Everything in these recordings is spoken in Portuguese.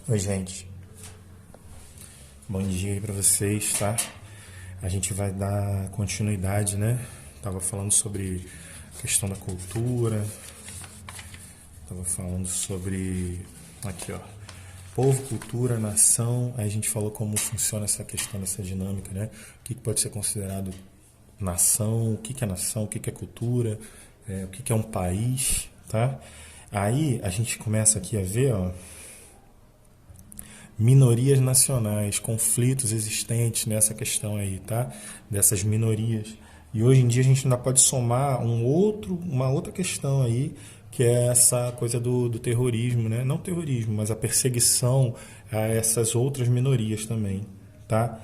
Oi, gente. Bom dia aí pra vocês, tá? A gente vai dar continuidade, né? Tava falando sobre a questão da cultura, tava falando sobre aqui, ó, povo, cultura, nação. Aí a gente falou como funciona essa questão dessa dinâmica, né? O que pode ser considerado nação, o que é nação, o que é cultura, o que é um país, tá? Aí a gente começa aqui a ver, ó, minorias nacionais, conflitos existentes nessa questão aí, tá? Dessas minorias. E hoje em dia a gente ainda pode somar uma outra questão aí, que é essa coisa do terrorismo, né? Não terrorismo, mas a perseguição a essas outras minorias também, tá?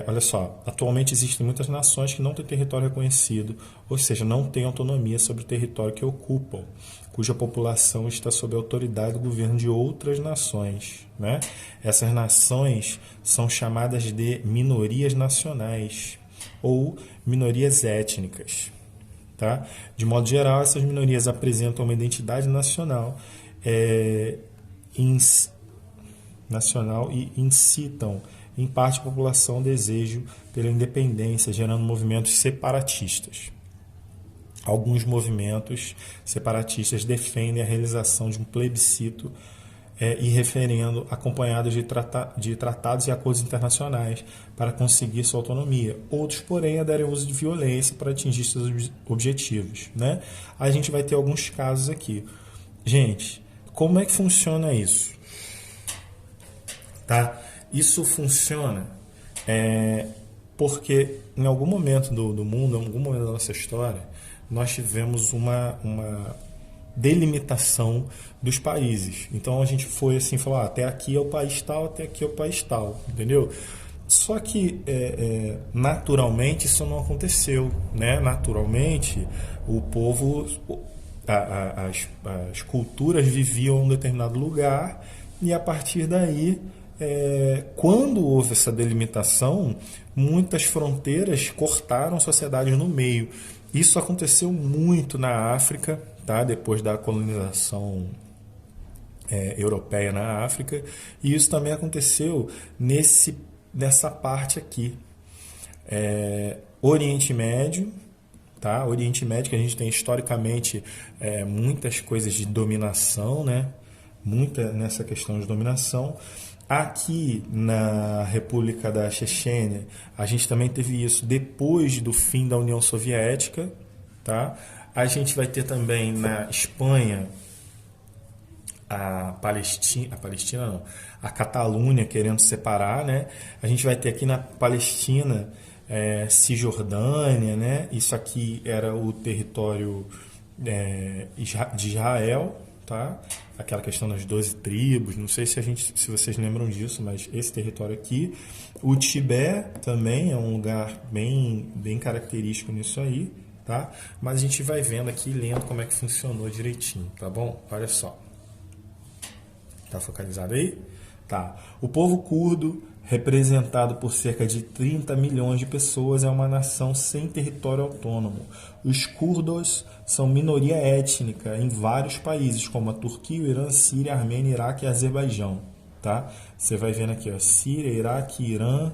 Olha só, atualmente existem muitas nações que não têm território reconhecido, ou seja, não têm autonomia sobre o território que ocupam, cuja população está sob a autoridade do governo de outras nações, né? Essas nações são chamadas de minorias nacionais ou minorias étnicas. Tá? De modo geral, essas minorias apresentam uma identidade nacional e incitam, em parte, a população ao desejo pela independência, gerando movimentos separatistas. Alguns movimentos separatistas defendem a realização de um plebiscito e referendo acompanhados de tratados e acordos internacionais para conseguir sua autonomia. Outros, porém, aderem ao uso de violência para atingir seus objetivos, né? A gente vai ter alguns casos aqui. Gente, como é que funciona isso? Tá? Isso funciona porque em algum momento do mundo, em algum momento da nossa história, nós tivemos uma delimitação dos países. Então a gente foi assim, falou, até aqui é o país tal, até aqui é o país tal, entendeu? Só que naturalmente isso não aconteceu, né? Naturalmente o povo, as culturas viviam em um determinado lugar e a partir daí quando houve essa delimitação, muitas fronteiras cortaram sociedades no meio. Isso aconteceu muito na África, tá? Depois da colonização europeia na África, e isso também aconteceu nessa parte aqui. Oriente Médio, tá? Oriente Médio, que a gente tem historicamente muitas coisas de dominação, né? Muita nessa questão de dominação. Aqui na República da Chechênia, a gente também teve isso depois do fim da União Soviética, tá? A gente vai ter também na Espanha a Catalunha querendo separar, né? A gente vai ter aqui na Palestina Cisjordânia, né? Isso aqui era o território de Israel, tá? Aquela questão das 12 tribos, não sei se vocês lembram disso, mas esse território aqui, o Tibete também é um lugar bem característico nisso aí, tá? Mas a gente vai vendo aqui, lendo como é que funcionou direitinho, tá bom? Olha só. Tá focalizado aí? Tá. O povo curdo, representado por cerca de 30 milhões de pessoas, é uma nação sem território autônomo. Os curdos são minoria étnica em vários países, como a Turquia, o Irã, Síria, Armênia, Iraque e Azerbaijão. Tá? Você vai vendo aqui, ó, Síria, Iraque, Irã,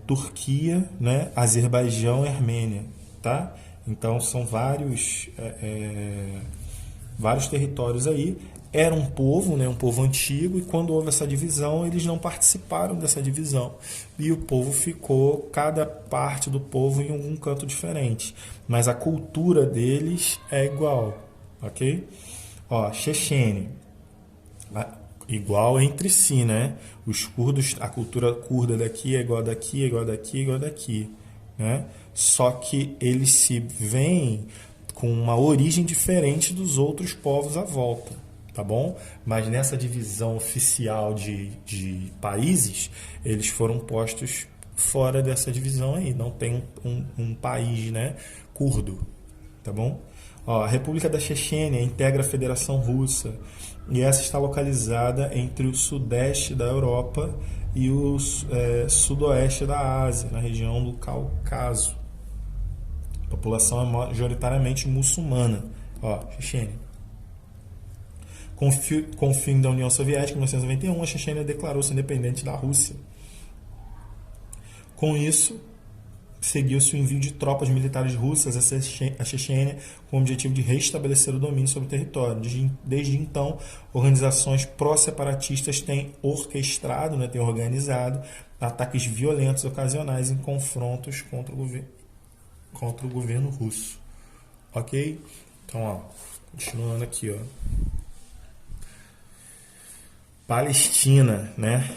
Turquia, né? Azerbaijão e Armênia. Tá? Então são vários territórios aí. Era um povo, né, um povo antigo, e quando houve essa divisão, eles não participaram dessa divisão. E o povo ficou, cada parte do povo em algum canto diferente. Mas a cultura deles é igual, ok? Ó, Chechênia, igual entre si, né? Os curdos, a cultura curda daqui é igual daqui, é igual daqui, é igual daqui, né? Só que eles se veem com uma origem diferente dos outros povos à volta. Tá bom? Mas nessa divisão oficial de países, eles foram postos fora dessa divisão aí. Não tem um país, né, curdo. Tá bom? Ó, a República da Chechênia integra a Federação Russa e essa está localizada entre o sudeste da Europa e o sudoeste da Ásia, na região do Cáucaso. A população é majoritariamente muçulmana. Ó, Chechênia. Com o fim da União Soviética, em 1991, a Chechênia declarou-se independente da Rússia. Com isso, seguiu-se o envio de tropas militares russas à Chechênia com o objetivo de restabelecer o domínio sobre o território. Desde então, organizações pró-separatistas têm orquestrado, têm organizado ataques violentos ocasionais em confrontos contra o governo russo. Ok? Então, continuando aqui, Palestina,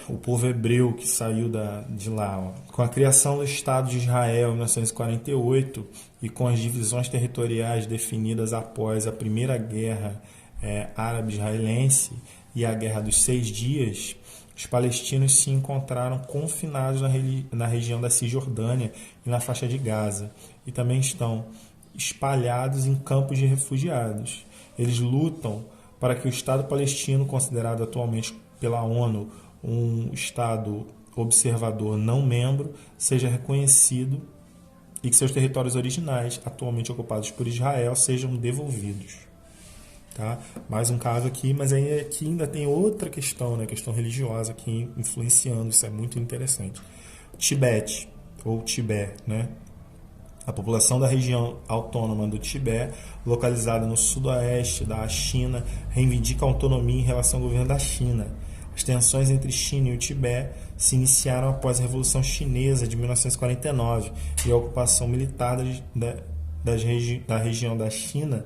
o povo hebreu que saiu de lá, com a criação do Estado de Israel em 1948 e com as divisões territoriais definidas após a Primeira Guerra Árabe-Israelense e a Guerra dos 6 Dias, os palestinos se encontraram confinados na região da Cisjordânia e na faixa de Gaza, e também estão espalhados em campos de refugiados. Eles lutam para que o Estado palestino, considerado atualmente pela ONU um Estado observador não membro, seja reconhecido e que seus territórios originais, atualmente ocupados por Israel, sejam devolvidos. Tá? Mais um caso aqui, mas aí aqui ainda tem outra questão, a questão religiosa aqui influenciando, isso é muito interessante. Tibete, ou Tibete, A população da região autônoma do Tibete, localizada no sudoeste da China, reivindica autonomia em relação ao governo da China. As tensões entre China e o Tibete se iniciaram após a Revolução Chinesa de 1949 e a ocupação militar da região da China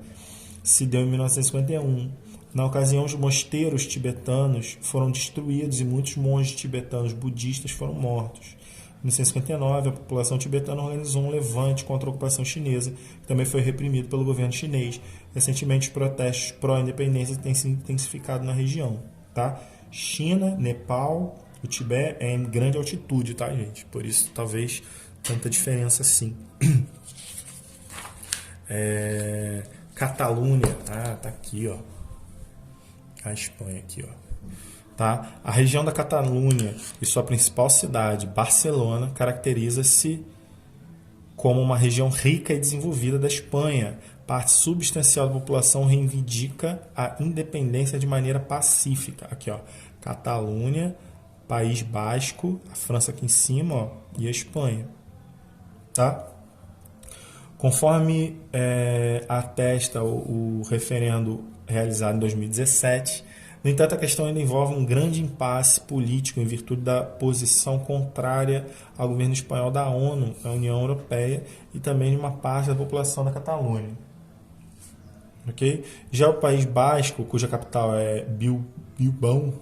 se deu em 1951. Na ocasião, os mosteiros tibetanos foram destruídos e muitos monges tibetanos budistas foram mortos. Em 1959, a população tibetana organizou um levante contra a ocupação chinesa, que também foi reprimido pelo governo chinês. Recentemente, os protestos pró-independência têm se intensificado na região. Tá? China, Nepal, o Tibete é em grande altitude, tá, gente? Por isso, talvez, tanta diferença assim. Catalunha, tá aqui, a Espanha aqui, Tá? A região da Catalunha e sua principal cidade, Barcelona, caracteriza-se como uma região rica e desenvolvida da Espanha. Parte substancial da população reivindica a independência de maneira pacífica. Aqui, Catalunha, País Basco, a França aqui em cima, e a Espanha. Tá? Conforme atesta o referendo realizado em 2017, no entanto, a questão ainda envolve um grande impasse político em virtude da posição contrária ao governo espanhol da ONU, da União Europeia e também de uma parte da população da Catalunha. Okay? Já o País Basco, cuja capital é Bilbao,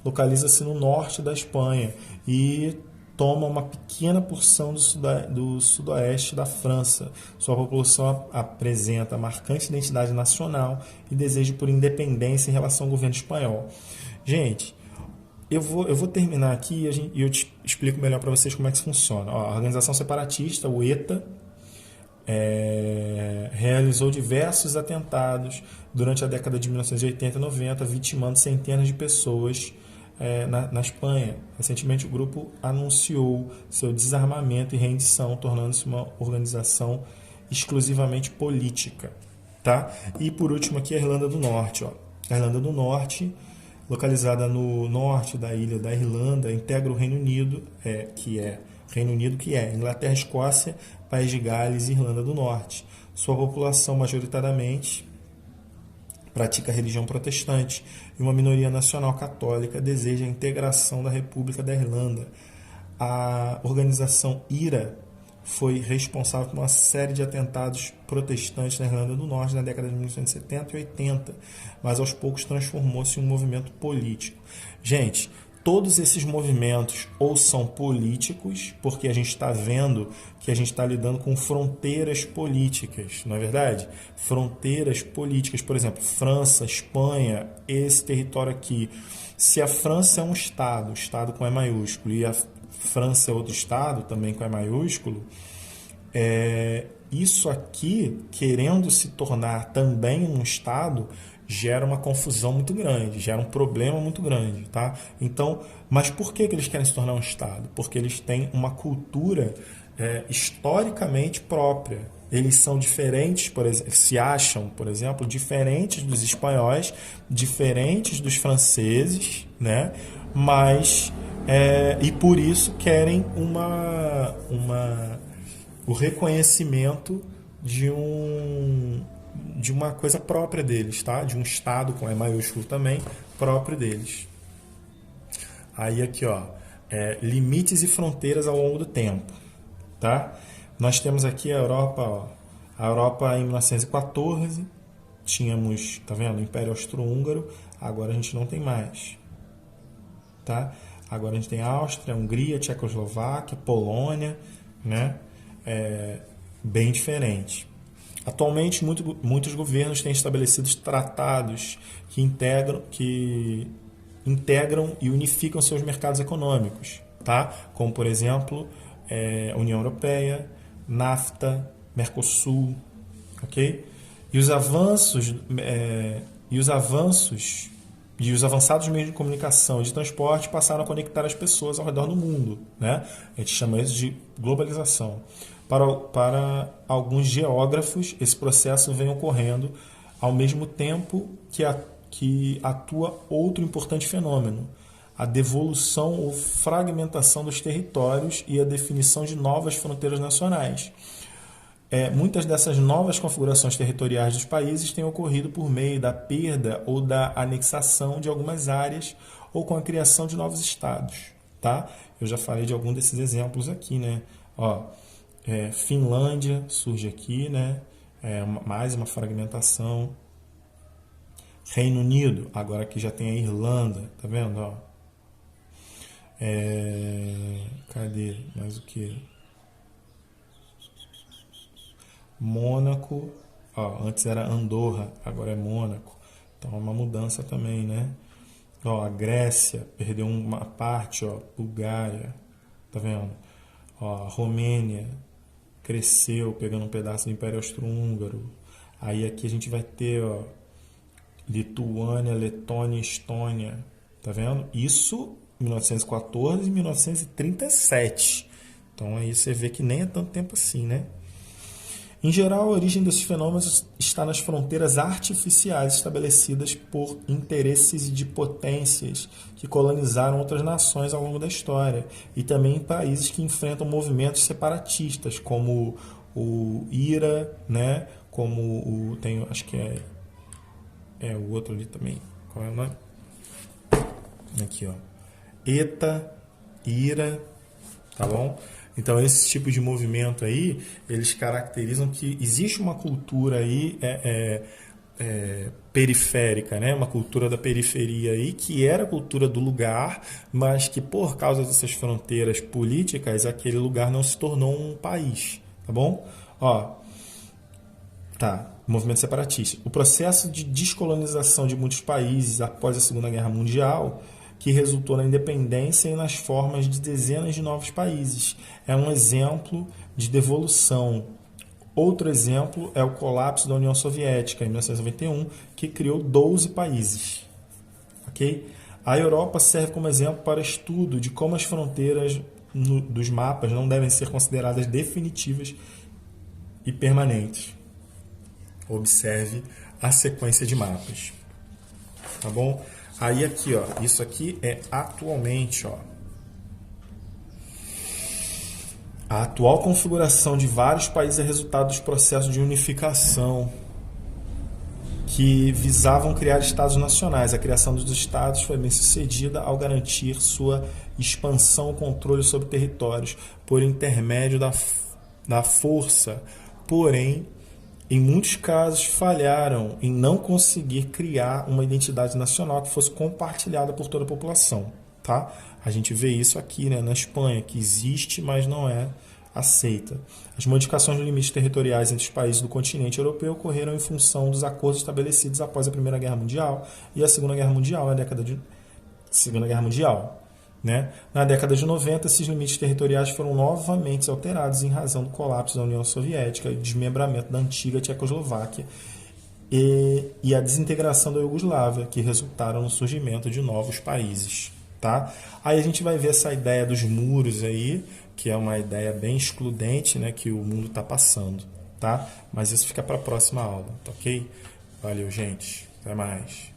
localiza-se no norte da Espanha e toma uma pequena porção do sudoeste da França. Sua população apresenta marcante identidade nacional e desejo por independência em relação ao governo espanhol. Gente, eu vou terminar aqui e eu te explico melhor para vocês como é que isso funciona. A organização separatista, o ETA, realizou diversos atentados durante a década de 1980 e 90, vitimando centenas de pessoas na Espanha. Recentemente, o grupo anunciou seu desarmamento e rendição, tornando-se uma organização exclusivamente política. Tá? E, por último, aqui a Irlanda do Norte. A Irlanda do Norte, localizada no norte da ilha da Irlanda, integra o Reino Unido, que é Inglaterra, Escócia, País de Gales e Irlanda do Norte. Sua população, majoritariamente, pratica a religião protestante e uma minoria nacional católica deseja a integração da República da Irlanda. A organização IRA foi responsável por uma série de atentados protestantes na Irlanda do Norte na década de 1970 e 80, mas aos poucos transformou-se em um movimento político. Gente, todos esses movimentos ou são políticos, porque a gente está vendo que a gente está lidando com fronteiras políticas, não é verdade? Fronteiras políticas, por exemplo, França, Espanha, esse território aqui. Se a França é um Estado com E maiúsculo, e a França é outro Estado, também com E maiúsculo, isso aqui, querendo se tornar também um Estado, gera uma confusão muito grande, gera um problema muito grande, tá? Então, mas por que eles querem se tornar um Estado? Porque eles têm uma cultura historicamente própria, eles são diferentes, por exemplo, se acham, por exemplo, diferentes dos espanhóis, diferentes dos franceses, né? Mas e por isso querem o reconhecimento de uma coisa própria deles, tá? De um estado com E maiúsculo também próprio deles. Aí aqui, ó, limites e fronteiras ao longo do tempo, tá? Nós temos aqui a Europa, ó, a Europa em 1914, tínhamos, tá vendo, o Império Austro-Húngaro, agora a gente não tem mais, tá? Agora a gente tem Áustria, Hungria, Tchecoslováquia, Polônia, né? Bem diferente. Atualmente, muitos governos têm estabelecido tratados que integram e unificam seus mercados econômicos, tá? Como, por exemplo, União Europeia, NAFTA, Mercosul, ok? E os avançados meios de comunicação e de transporte passaram a conectar as pessoas ao redor do mundo, né? A gente chama isso de globalização. Para alguns geógrafos, esse processo vem ocorrendo ao mesmo tempo que atua outro importante fenômeno, a devolução ou fragmentação dos territórios e a definição de novas fronteiras nacionais. Muitas dessas novas configurações territoriais dos países têm ocorrido por meio da perda ou da anexação de algumas áreas ou com a criação de novos estados, tá? Eu já falei de algum desses exemplos aqui, né? Ó, Finlândia surge aqui, né? Mais uma fragmentação. Reino Unido, agora aqui já tem a Irlanda, tá vendo? Ó. Cadê? Mais o que? Mônaco, ó, antes era Andorra, agora é Mônaco. Então é uma mudança também, né? Ó, a Grécia perdeu uma parte, ó, Bulgária, tá vendo? Ó, a Romênia cresceu, pegando um pedaço do Império Austro-Húngaro. Aí aqui a gente vai ter, ó, Lituânia, Letônia, Estônia, tá vendo? Isso em 1914 e 1937. Então aí você vê que nem é tanto tempo assim, né? Em geral, a origem desses fenômenos está nas fronteiras artificiais estabelecidas por interesses de potências que colonizaram outras nações ao longo da história e também em países que enfrentam movimentos separatistas, como o IRA, né? Como tem, acho que o outro ali também. Qual é o nome? Aqui, ó. ETA, IRA, tá bom? Então, esse tipo de movimento aí, eles caracterizam que existe uma cultura aí periférica, né? Uma cultura da periferia aí, que era a cultura do lugar, mas que por causa dessas fronteiras políticas, aquele lugar não se tornou um país, tá bom? Ó, tá, movimento separatista. O processo de descolonização de muitos países após a Segunda Guerra Mundial, que resultou na independência e nas formas de dezenas de novos países. É um exemplo de devolução. Outro exemplo é o colapso da União Soviética, em 1991, que criou 12 países. Okay? A Europa serve como exemplo para estudo de como as fronteiras dos mapas não devem ser consideradas definitivas e permanentes. Observe a sequência de mapas. Tá bom? Aí aqui, ó, isso aqui é atualmente, ó. A atual configuração de vários países é resultado dos processos de unificação que visavam criar estados nacionais. A criação dos estados foi bem sucedida ao garantir sua expansão e controle sobre territórios por intermédio da força, porém, em muitos casos, falharam em não conseguir criar uma identidade nacional que fosse compartilhada por toda a população. Tá? A gente vê isso aqui, né, na Espanha, que existe, mas não é aceita. As modificações dos limites territoriais entre os países do continente europeu ocorreram em função dos acordos estabelecidos após a Primeira Guerra Mundial e a Segunda Guerra Mundial, Segunda Guerra Mundial. Né? Na década de 90, esses limites territoriais foram novamente alterados em razão do colapso da União Soviética e desmembramento da antiga Tchecoslováquia e a desintegração da Iugoslávia, que resultaram no surgimento de novos países. Tá? Aí a gente vai ver essa ideia dos muros aí, que é uma ideia bem excludente, né, que o mundo está passando. tá? Mas isso fica para a próxima aula, tá ok? Valeu, gente. Até mais.